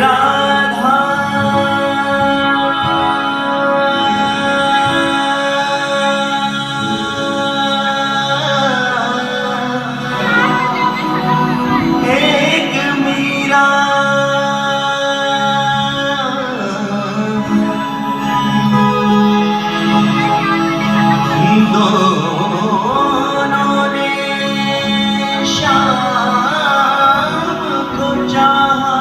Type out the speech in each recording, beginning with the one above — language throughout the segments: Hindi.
राधा एक मीरा दोनों ने शाम को चाहा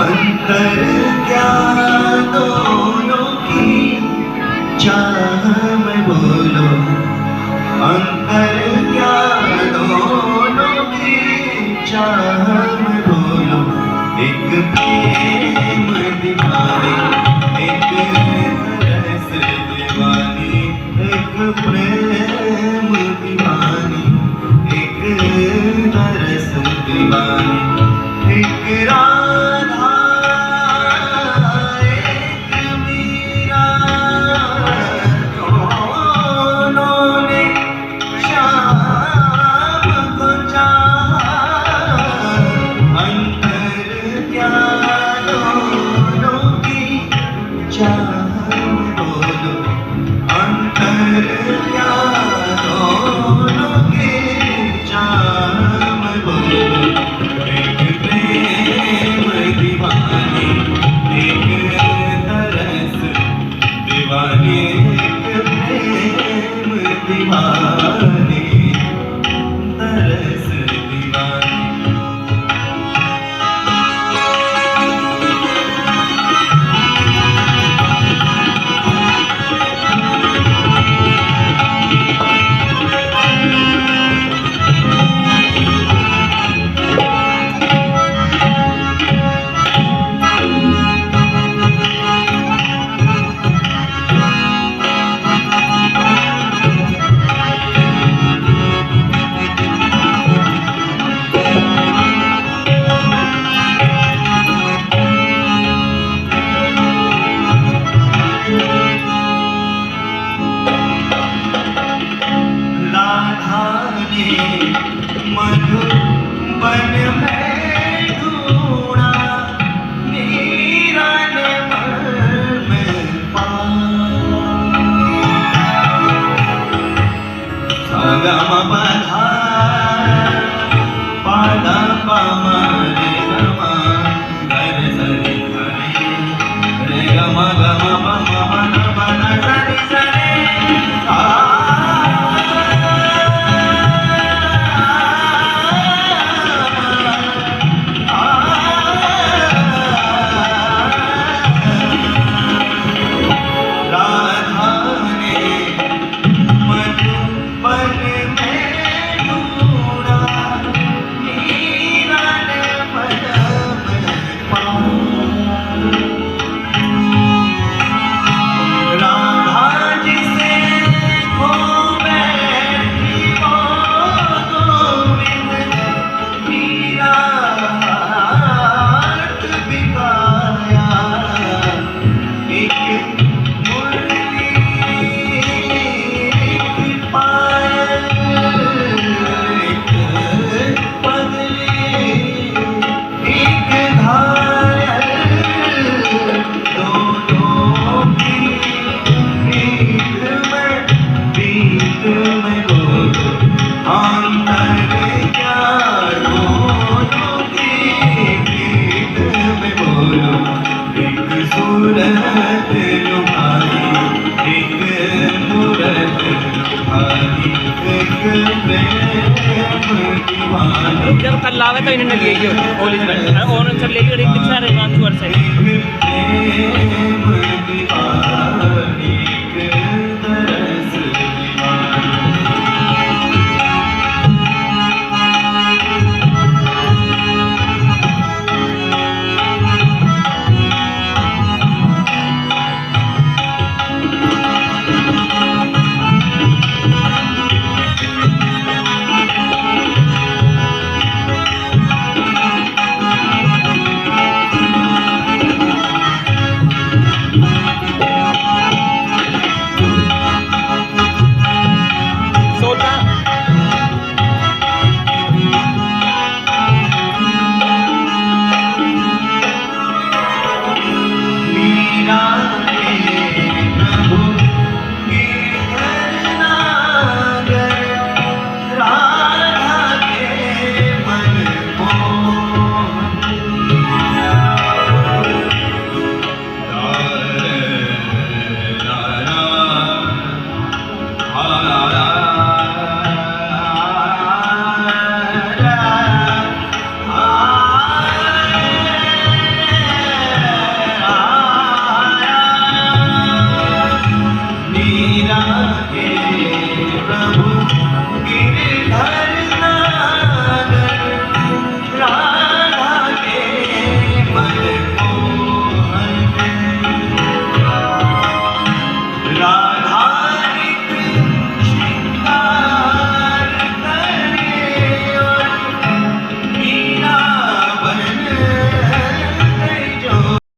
अंतर क्या दोनों की चाह में बोलो अंतर क्या दोनों की चाह में बोलो एक प्रेम दीवानी एक तरस दीवानी एक प्रेम दीवानी एक तरस दीवानी एक राधा एक मीरा दोनों ने शाम को चाहा अंतर क्या दोनों की चाह में बोलो अंतर क्या दोनों की चाह में बोलो एक प्रेम दीवानी एक तरस दीवानी एक प्रेम दीवानी तरस दीवानी राधा ने मधुबन में ढूंढा मीरा ने मन में पाया बधा पादा पामा रे गमा गर सरि धरे रे गमा गमा पमा बन बन सरि सरे जब कल लावे तो इन्होंने लिए कॉलेज में और सब लेके एक दिखा रहे मानसू और सही रा